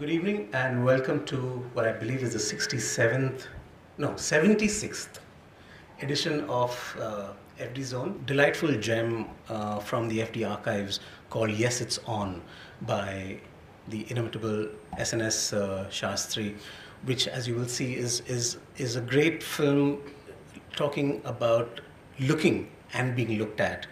Good evening and welcome to what I believe is the 76th edition of FD Zone. Delightful gem from the FD archives called Yes It's On by the inimitable SNS Shastri, which, as you will see, is a great film talking about looking and being looked at.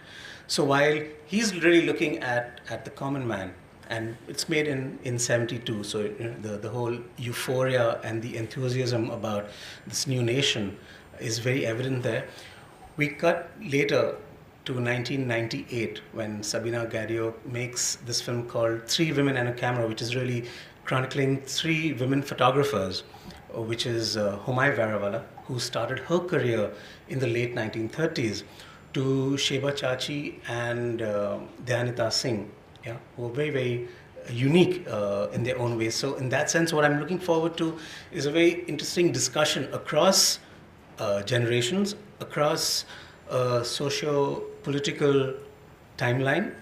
So while he's really looking at the common man, and it's made in 72, so the whole euphoria and the enthusiasm about this new nation is very evident there. We cut later to 1998 when Sabina Gadio makes this film called Three Women and a Camera, which is really chronicling three women photographers, which is Humay Varawala, who started her career in the late 1930s, to Sheba Chachi and Dayanita Singh, yeah, who are very, very unique in their own ways. So in that sense, what I'm looking forward to is a very interesting discussion across generations, across socio-political timeline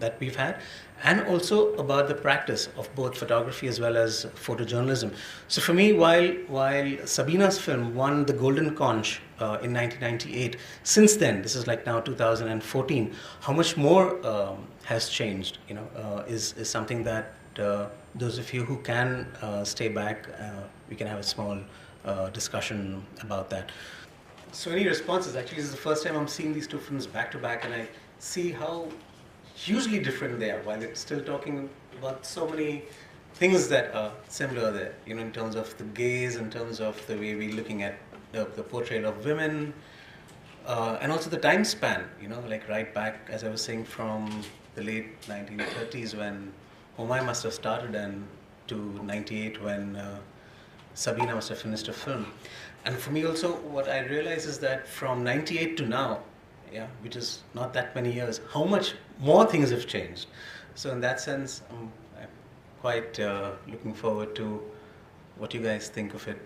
that we've had, and also about the practice of both photography as well as photojournalism. So for me, while Sabina's film won the Golden Conch in 1998, since then, this is like now 2014, how much more has changed, is something that those of you who can stay back, we can have a small discussion about that. So any responses? Actually, this is the first time I'm seeing these two films back to back, and I see how hugely different they are, while it's still talking about so many things that are similar there, in terms of the gaze, in terms of the way we're looking at the portrayal of women, and also the time span, like right back, as I was saying, from the late 1930s when Humay must have started, and to 98 when Sabina must have finished a film. And for me also, what I realize is that from 98 to now, which is not that many years, how much more things have changed. So in that sense, I'm quite looking forward to what you guys think of it.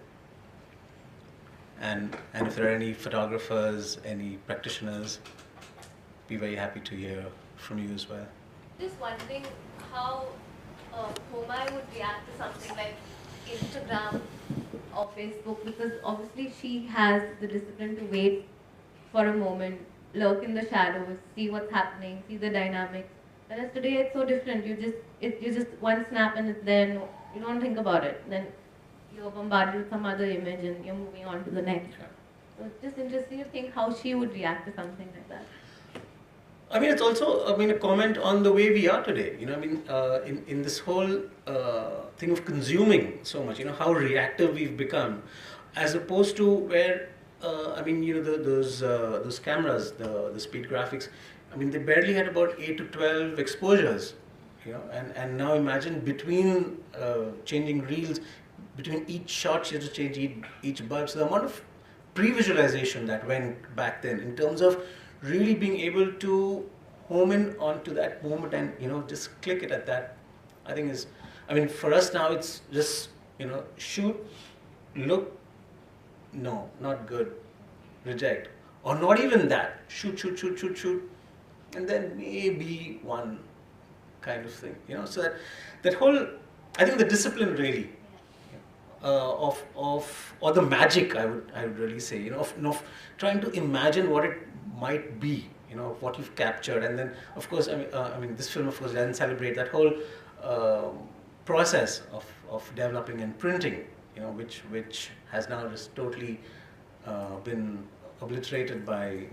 And if there are any photographers, any practitioners, be very happy to hear from you as well. Just wondering how Humay would react to something like Instagram or Facebook, because obviously she has the discipline to wait for a moment, lurk in the shadows, see what's happening, see the dynamics. Whereas today it's so different. You just one snap and it's there. No, you don't think about it. Then you're bombarded with some other image and you're moving on to the next. So it's just interesting to think how she would react to something like that. I mean, it's also, a comment on the way we are today. In this whole thing of consuming so much, how reactive we've become, as opposed to where, those cameras, the speed graphics, they barely had about 8 to 12 exposures, and now imagine between changing reels, between each shot you have to change each bulb. So the amount of pre-visualization that went back then in terms of really being able to home in onto that moment and just click it at that, I think is, for us now it's just shoot, look, no, not good, reject, or not even that, shoot, and then maybe one kind of thing, so that whole, I think the discipline really or the magic, I would really say, of trying to imagine what it might be, of what you've captured. And then of course, this film of course doesn't celebrate that whole process of developing and printing, which has now just totally been obliterated by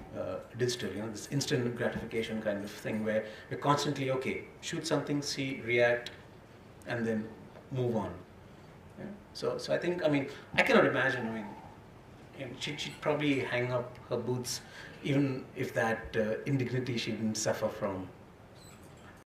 digital, this instant gratification kind of thing, where we're constantly, okay, shoot something, see, react, and then move on. So I think, I cannot imagine, she'd probably hang up her boots, even if that indignity she didn't suffer from